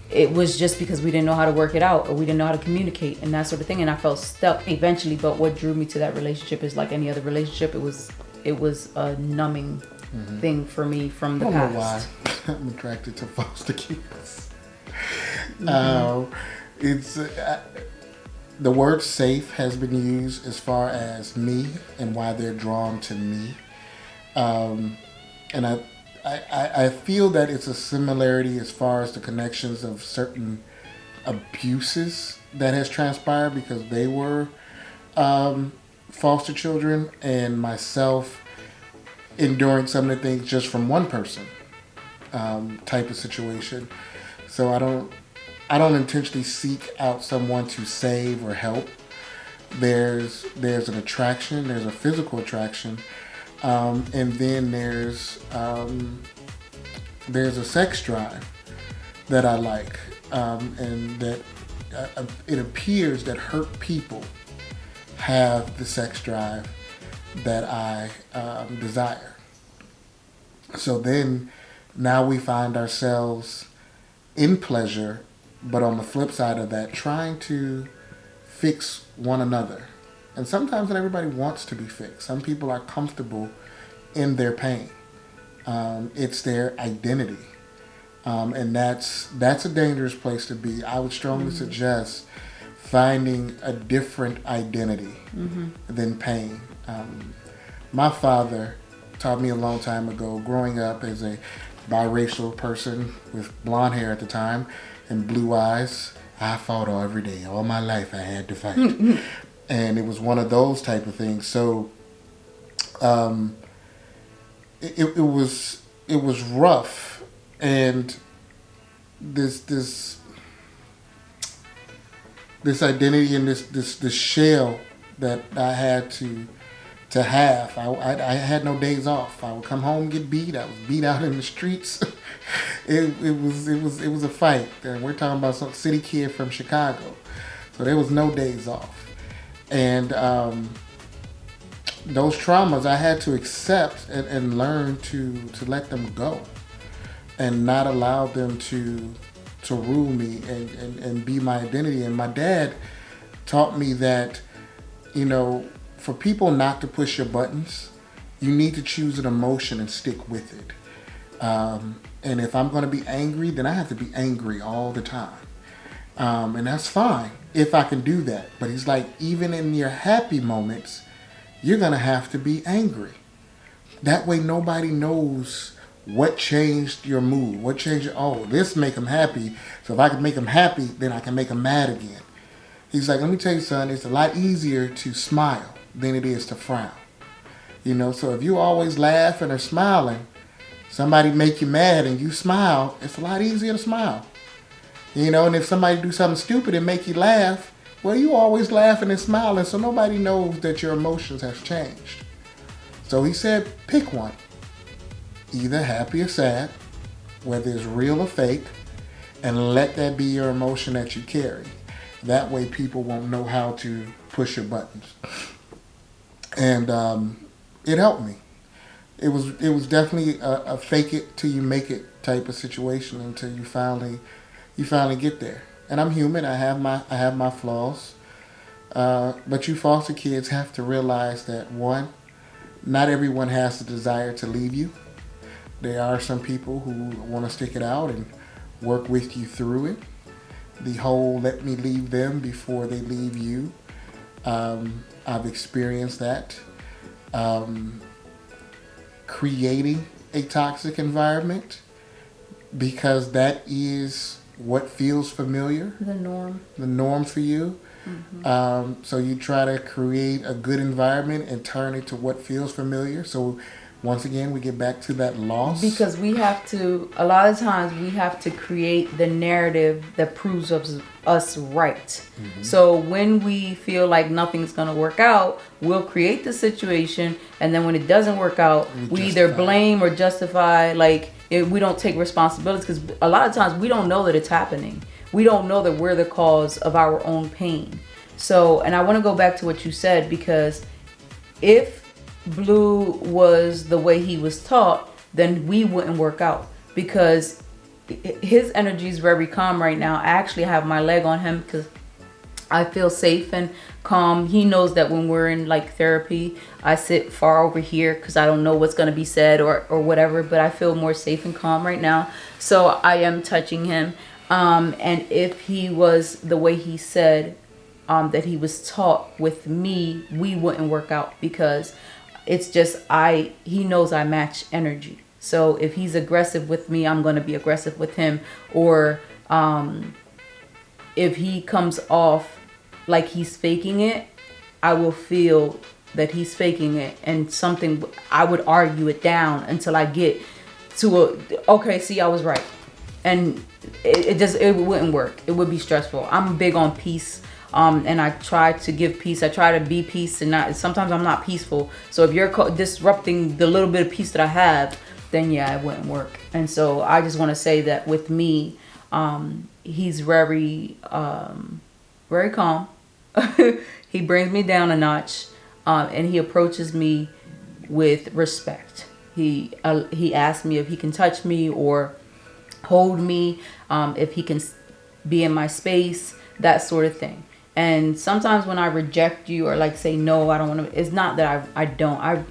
it was just because we didn't know how to work it out, or we didn't know how to communicate and that sort of thing. And I felt stuck eventually. But what drew me to that relationship is like any other relationship. It was a numbing thing for me from the past. I don't know why I'm attracted to foster kids. It's the word safe has been used as far as me and why they're drawn to me. And I feel that it's a similarity as far as the connections of certain abuses that has transpired because they were foster children, and myself enduring some of the things just from one person type of situation. So I don't intentionally seek out someone to save or help. There's an attraction, there's a physical attraction, and then there's a sex drive that I like, and that it appears that hurt people have the sex drive that I desire. So then now we find ourselves in pleasure, but on the flip side of that, trying to fix one another. And sometimes not everybody wants to be fixed. Some people are comfortable in their pain. It's their identity. And that's a dangerous place to be. I would strongly suggest finding a different identity than pain. My father taught me a long time ago, growing up as a biracial person with blonde hair at the time and blue eyes. I fought every day. All my life I had to fight. And it was one of those type of things. So it was rough. And this identity and this shell that I had to have. I had no days off. I would come home and get beat. I was beat out in the streets. It was a fight. And we're talking about some city kid from Chicago. So there was no days off. And those traumas I had to accept and learn to let them go and not allow them to rule me and be my identity. And my dad taught me that, you know, for people not to push your buttons You need to choose an emotion and stick with it. And if I'm going to be angry, then I have to be angry all the time. And that's fine if I can do that. But he's like, even in your happy moments, you're going to have to be angry. That way nobody knows what changed your mood. What changed oh, this make him happy. So if I can make him happy, then I can make him mad again. He's like, let me tell you, son, it's a lot easier to smile than it is to frown. You know, so if you always laughing or smiling, somebody make you mad and you smile, it's a lot easier to smile. You know, and if somebody do something stupid and make you laugh, well, you always laughing and smiling, so nobody knows that your emotions has changed. So he said, pick one. Either happy or sad, whether it's real or fake, and let that be your emotion that you carry. That way people won't know how to push your buttons. And it helped me. It was definitely a fake it till you make it type of situation until you finally get there. And I'm human. I have my flaws. But you foster kids have to realize that, one, not everyone has the desire to leave you. There are some people who want to stick it out and work with you through it. The whole let me leave them before they leave you. I've experienced that. Creating a toxic environment because that is what feels familiar. The norm. The norm for you. Mm-hmm. So you try to create a good environment and turn it to what feels familiar. So once again, we get back to that loss. Because we have to, a lot of times we have to create the narrative that proves us right. Mm-hmm. So when we feel like nothing's going to work out, we'll create the situation. And then when it doesn't work out, we either blame or justify, like we don't take responsibility. Because a lot of times we don't know that it's happening. We don't know that we're the cause of our own pain. So, and I want to go back to what you said, because if Blue was the way he was taught, then we wouldn't work out, because his energy is very calm right now. I actually have my leg on him because I feel safe and calm. He knows that when we're in like therapy, I sit far over here because I don't know what's going to be said or whatever, but I feel more safe and calm right now. So I am touching him. And if he was the way he said that he was taught with me, we wouldn't work out, because it's just he knows I match energy. So if he's aggressive with me, I'm going to be aggressive with him. Or if he comes off like he's faking it, I will feel that he's faking it, and something I would argue it down until I get to okay, see, I was right. And it wouldn't work. It would be stressful. I'm big on peace. And I try to give peace. I try to be peace, and sometimes I'm not peaceful. So if you're disrupting the little bit of peace that I have, then yeah, it wouldn't work. And so I just want to say that with me, he's very, very calm. He brings me down a notch, and he approaches me with respect. He asked me if he can touch me or hold me, if he can be in my space, that sort of thing. And sometimes when I reject you or like say no, I don't want to, it's not that I don't.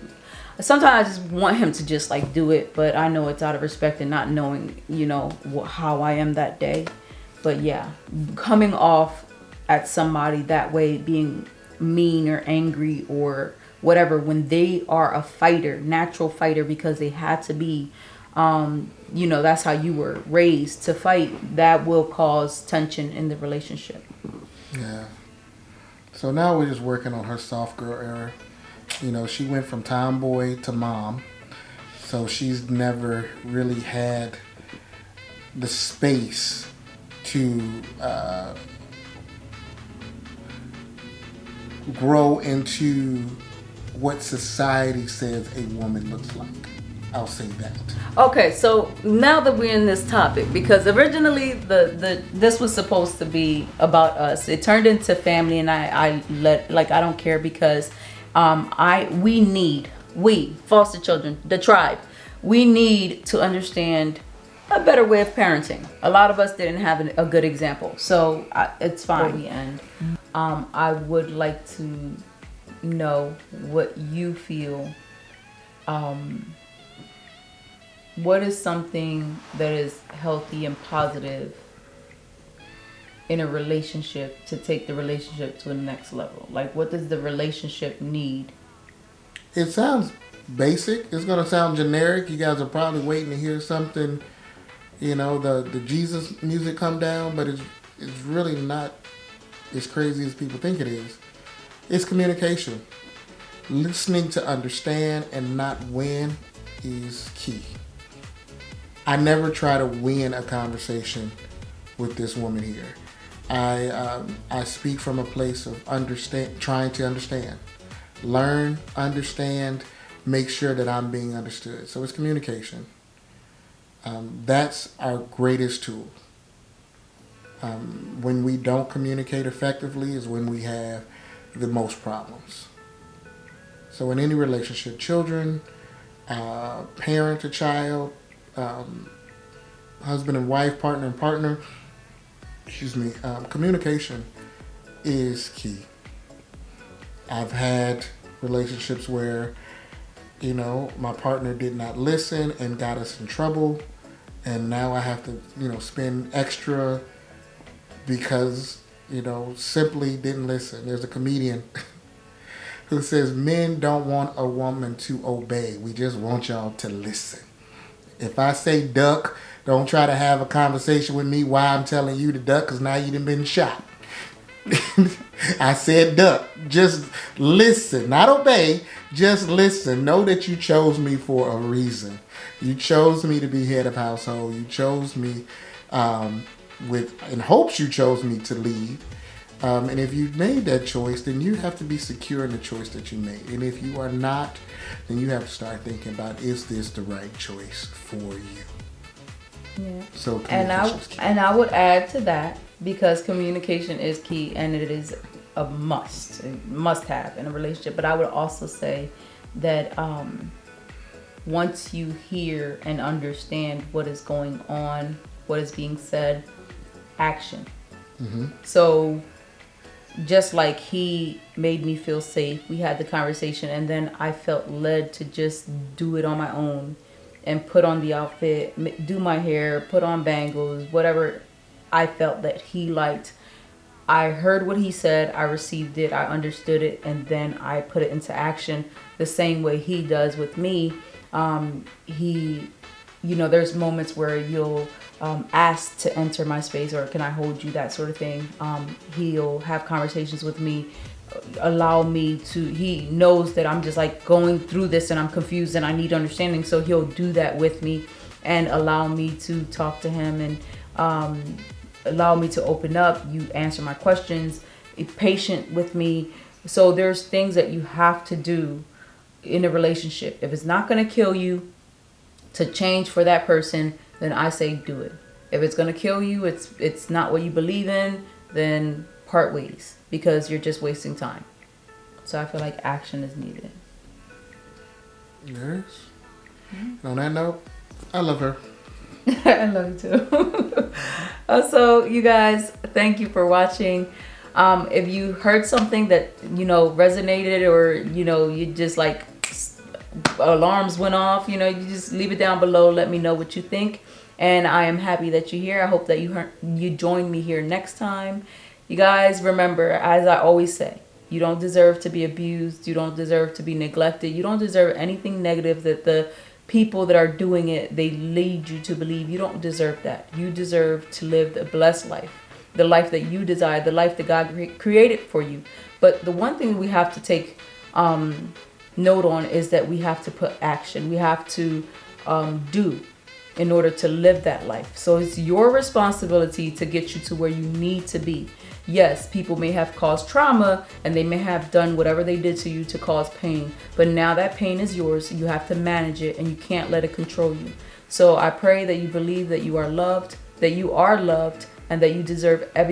Sometimes I just want him to just like do it, but I know it's out of respect and not knowing, how I am that day. But yeah, coming off at somebody that way, being mean or angry or whatever, when they are a fighter, natural fighter, because they had to be, that's how you were raised to fight, that will cause tension in the relationship. Yeah. So now we're just working on her soft girl era. She went from tomboy to mom. So she's never really had the space to grow into what society says a woman looks like. I'll say that. Okay, so now that we're in this topic, because originally this was supposed to be about us, it turned into family, and I don't care, because we foster children, the tribe, we need to understand a better way of parenting. A lot of us didn't have a good example, so it's fine. And I would like to know what you feel what is something that is healthy and positive in a relationship to take the relationship to the next level? Like, what does the relationship need? It sounds basic. It's going to sound generic. You guys are probably waiting to hear something, the Jesus music come down, but it's really not as crazy as people think it is. It's communication. Listening to understand and not win is key. I never try to win a conversation with this woman here. I speak from a place of trying to understand. Learn, understand, make sure that I'm being understood. So it's communication. That's our greatest tool. When we don't communicate effectively is when we have the most problems. So in any relationship, children, parent to child, husband and wife, partner and partner, communication is key. I've had relationships where, my partner did not listen and got us in trouble, and now I have to, spend extra because, simply didn't listen. There's a comedian who says men don't want a woman to obey. We just want y'all to listen. If I say duck, don't try to have a conversation with me why I'm telling you to duck, because now you done been shot. I said duck. Just listen. Not obey. Just listen. Know that you chose me for a reason. You chose me to be head of household. You chose me in hopes you chose me to lead. And if you made that choice, then you have to be secure in the choice that you made. And if you are not, then you have to start thinking about, is this the right choice for you? Yeah. So communication is key. And I would add to that, because communication is key and it is a must have in a relationship. But I would also say that once you hear and understand what is going on, what is being said, action. Mm-hmm. So just like he made me feel safe, we had the conversation, and then I felt led to just do it on my own and put on the outfit, do my hair, put on bangles, whatever I felt that he liked. I heard what he said, I received it, I understood it, and then I put it into action the same way he does with me. There's moments where you'll ask to enter my space, or can I hold you, that sort of thing. He'll have conversations with me, allow me to, he knows that I'm just like going through this and I'm confused and I need understanding. So he'll do that with me and allow me to talk to him and allow me to open up. You answer my questions, be patient with me. So there's things that you have to do in a relationship. If it's not going to kill you to change for that person, then I say do it. If it's going to kill you, it's not what you believe in, then part ways, because you're just wasting time. So I feel like action is needed. Yes. Mm-hmm. On that note, I love her. I love you too. So you guys, thank you for watching. If you heard something that, resonated, or, you just like alarms went off, you just leave it down below. Let me know what you think. And I am happy that you're here. I hope that you join me here next time. You guys, remember, as I always say, you don't deserve to be abused. You don't deserve to be neglected. You don't deserve anything negative that the people that are doing it, they lead you to believe. You don't deserve that. You deserve to live a blessed life, the life that you desire, the life that God created for you. But the one thing we have to take note on is that we have to put action. We have to do in order to live that life. So it's your responsibility to get you to where you need to be. Yes, people may have caused trauma and they may have done whatever they did to you to cause pain, but now that pain is yours. You have to manage it and you can't let it control you. So I pray that you believe that you are loved, and that you deserve every